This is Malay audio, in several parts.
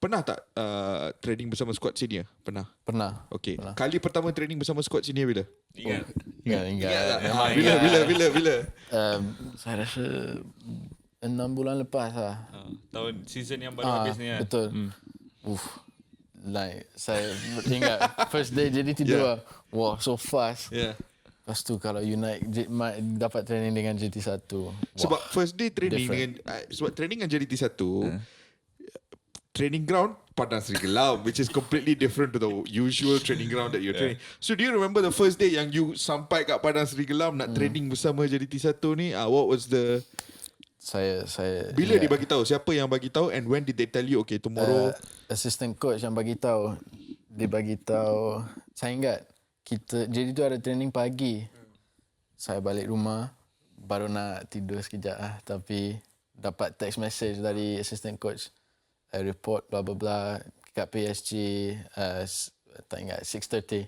Pernah tak training bersama squad senior? Pernah. Pernah. Okay. Pernah. Kali pertama training bersama squad senior bila? Ingat. Ingat. Memang Bila? saya rasa 6 bulan lepas lah. Tahun season yang baru habis ni kan. Betul. Like saya ingat first day JDT 2. Wah, so fast. Yeah. Lepas tu kalau you naik dapat training dengan JT1. Sebab first day training different. dengan sebab training dengan JDT 1 training ground Padang Seri Kelam, which is completely different to the usual training ground that you're training. So do you remember the first day yang you sampai kat Padang Seri Kelam nak training bersama JDT 1 ni? What was the Saya bila dia bagi tahu? Siapa yang bagi tahu and when did they tell you okay tomorrow? Assistant coach yang bagi tahu. Dia bagi tahu. Saya ingat jadi tu ada training pagi. Saya balik rumah baru nak tidur sekejap lah, tapi dapat text message dari assistant coach. Report blah blah blah kat PSG tak ingat 6:30.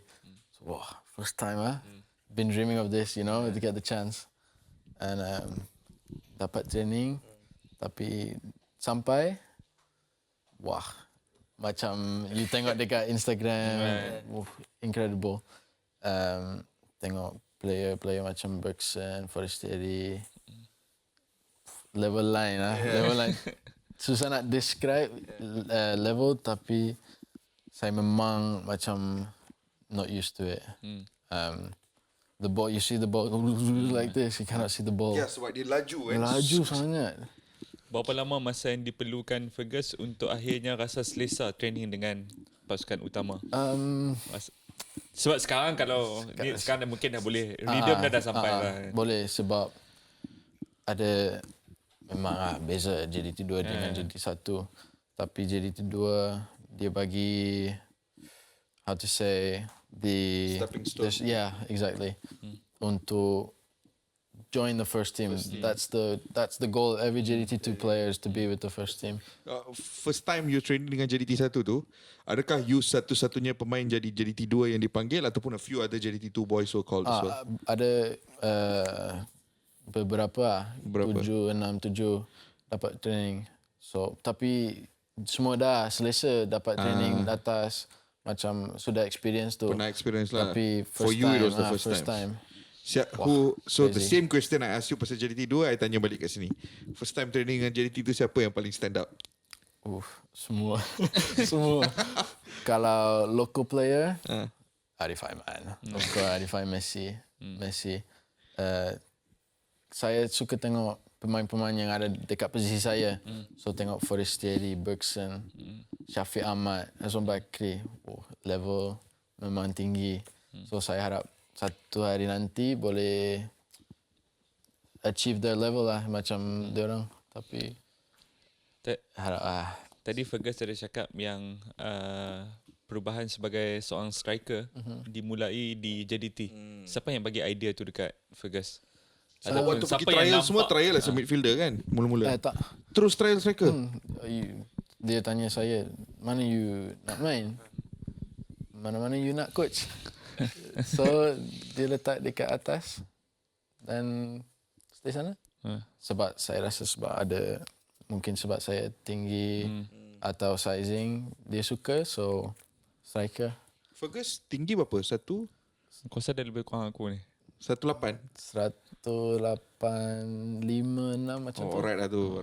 So, wah, first time been dreaming of this, you know, to get the chance. And dapat training, tapi sampai wah, macam you tengok dekat Instagram, incredible. Tengok player macam Bergson, Forestieri, level line level line. Susah nak describe level, tapi saya memang macam not used to it. The ball, you see the ball like this, you cannot see the ball. Ya, sebab dia laju kan. Laju sangat. Berapa lama masa yang diperlukan Fergus untuk akhirnya rasa selesa training dengan pasukan utama? Sebab sekarang kalau sekarang dah mungkin dah boleh rhythm dah sampai lah. Boleh, sebab ada memang beza JDT 2 dengan JDT 1. Tapi JDT 2 dia bagi how to say Stepping stone. Yeah, exactly. Untuk join the first team. That's the goal. Every JDT 2 players to be with the first team. First time you training dengan JDT 1 tu, adakah you satu-satunya pemain jadi JDT 2 yang dipanggil ataupun a few other JDT 2 boys so called as well? Ada beberapa 7 dapat training. So tapi semua dah selesa dapat training atas, macam sudah experience tu. Pernah experience lah. Tapi for you it was the first time. So the same question I asked you pasal JDT 2, I tanya balik kat sini. First time training dengan JDT tu, siapa yang paling stand up? Semua. Semua. Kalau local player, Arif Aiman. Local Arif Aiman, Messi. Saya suka tengok pemain-pemain yang ada dekat posisi saya. So tengok Forestieri, Bergson, Syafiq Ahmad, Azwan Bakri. Level memang tinggi. So saya harap satu hari nanti boleh achieve their level lah macam diorang. Tapi harap Tadi Fergus ada cakap yang perubahan sebagai seorang striker dimulai di JDT. Siapa yang bagi idea tu dekat Fergus? Sebab waktu pergi trial semua trial as a midfielder kan mula-mula. tak. Terus trial striker. Dia tanya saya, mana you nak main? Mana-mana you nak coach? So dia letak dekat atas dan stay sana. Sebab saya rasa mungkin sebab saya tinggi atau sizing dia suka, so striker. Fergus tinggi berapa? Kau rasa dia lebih kurang aku ni? 1.8. 185-6 macam tu. Alright lah tu.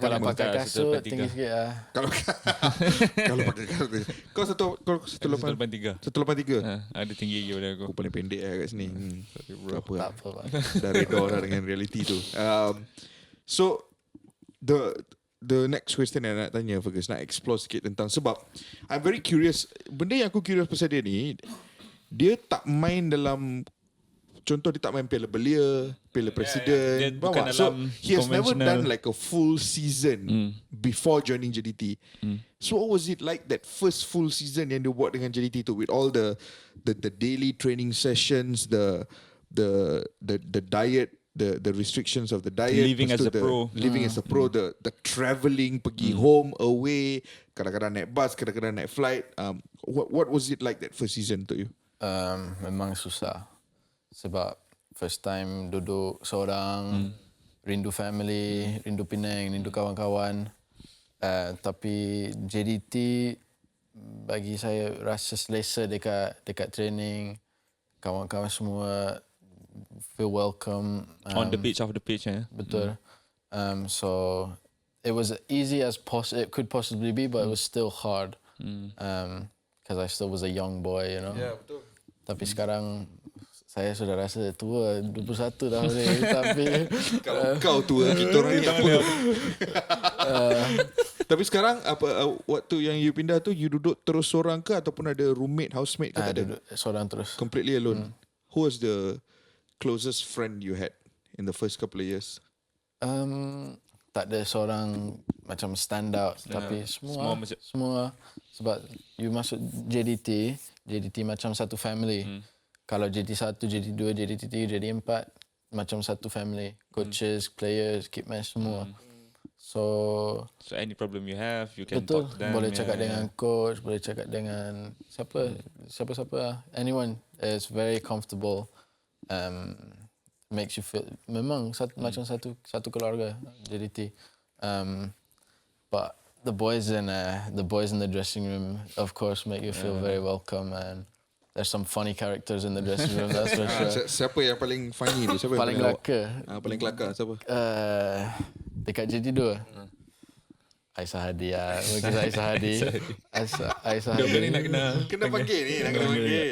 Kalau pakai kasut tinggi sikit lah. Kalau pakai kasut. Kau 1.8. 183. 1.83. Ada tinggi lagi pada aku. Aku paling pendek lah kat sini. Tak apa. Tak apa. Dah redha lah dengan reality tu. So the next question yang nak tanya Fergus, nak explore sikit tentang, sebab I'm very curious. Benda yang aku curious pasal dia ni, dia tak main dalam, contoh dia tak main Piala Belia, Piala Presiden, bukan so dalam he has never conventional. done like a full season before joining JDT. So what was it like that first full season yang dia buat dengan JDT tu, with all the daily training sessions, the diet, the restrictions of the diet, Living as a pro. living as a pro, the travelling, pergi home, away, kadang-kadang naik bus, kadang-kadang naik flight. What was it like that first season to you? Memang susah. Sebab first time duduk seorang, rindu family, rindu Penang, rindu kawan-kawan. Tapi JDT bagi saya rasa selesa dekat training. Kawan-kawan semua feel welcome. On the pitch, off the pitch, Betul. So it was easy as it could possibly be, but it was still hard. Because I still was a young boy, you know. Ya, betul. Tapi sekarang saya sudah rasa tua, 21 tahun ni. Tapi Kalau kau tua, kita orang ni apa. Tapi sekarang waktu yang you pindah tu, you duduk terus seorang ke ataupun ada roommate, housemate ke tak ada? duduk seorang terus. Completely alone. Who was the closest friend you had in the first couple of years? Tak ada seorang macam stand out, tapi semua sebab you masuk JDT macam satu family. Kalau JDT 1, JDT 2, JDT 3, JDT 4 macam satu family. Coaches, players, kitman semua. So any problem you have, you can betul, talk to them. boleh cakap dengan coach, boleh cakap dengan siapa, anyone. It's very comfortable. Makes you feel memang macam satu keluarga JDT. But the boys in the dressing room, of course, make you feel very welcome, and there's some funny characters in the dressing room. That's for sure. Siapa yang paling funny tu? Siapa Paling yang kelakar. paling kelakar siapa? Dekat JDT 2. Aisyah Hadi lah. Mungkin Aisyah Hadi. Aisyah Hadi. Kena panggil ni,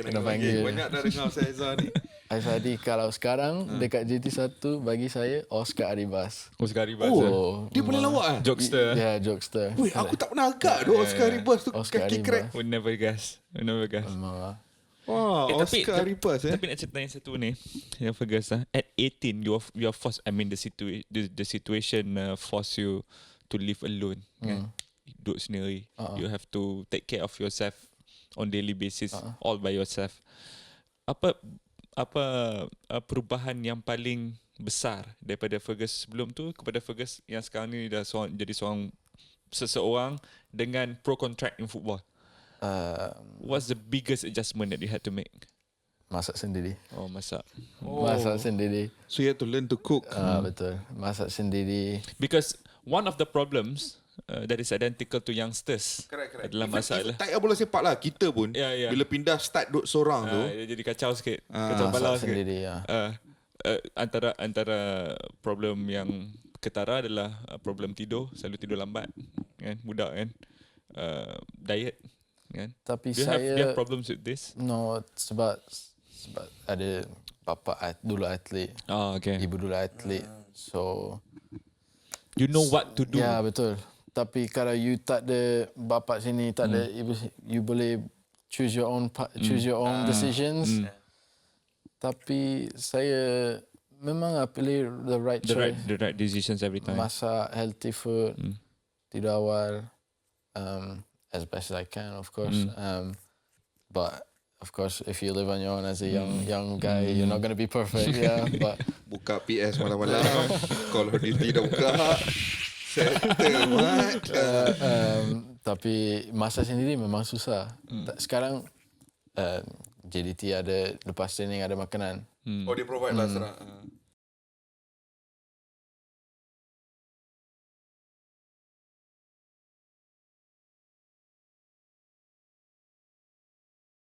kena panggil. Banyak dah dengar Aisyah ni. Aisyah Hadi kalau sekarang dekat JT 1 bagi saya Oscar Aribas. Oscar Aribas. Dia boleh lawak ah? Jokester. Ya, jokester. Weh, aku tak pernah agak tu Oscar Aribas tu Oscar kaki Aribas. crack. We never guess. Memang. Wah, Oscar Aribas Tapi nak cerita yang satu ni, yang Fergus at 18 you are forced, I mean the situation force you to live alone, kan? Duduk sendiri. You have to take care of yourself on daily basis, all by yourself. Apa perubahan yang paling besar daripada Fergus sebelum tu kepada Fergus yang sekarang ni dah jadi seseorang dengan pro contract in football? What's the biggest adjustment that you had to make? Masak sendiri. Oh, masak. Masak sendiri. So you have to learn to cook. Betul. Masak sendiri. Because one of the problems that is identical to youngsters Correct. adalah masalah. Tak payah bola sepak lah. Kita pun bila pindah start duduk seorang tu. Dia jadi kacau sikit. Kacau balau Masak sikit. sendiri, ya. Antara problem yang ketara adalah problem tidur. Selalu tidur lambat. Kan? Budak kan. Diet. Kan? Tapi do you have problems with this? No, sebab ada bapa dulu atlet. Okay. Ibu dulu atlet. So you know what to do. ya, betul. Tapi kalau you tak ada bapa sini, tak ada ibu, you boleh choose your own decisions. Tapi saya memang pilih the right choice. The right decisions every time. Masak healthy food, tidur awal, as best as I can, of course. But of course, if you live on your own as a young guy, you're not going to be perfect. Yeah, but Buka PS malam-malam. Kalau dia tidak buka, settle mat. tapi masak sendiri memang susah. Sekarang JDT ada lepas training ada makanan. Oh, dia provide lah serang.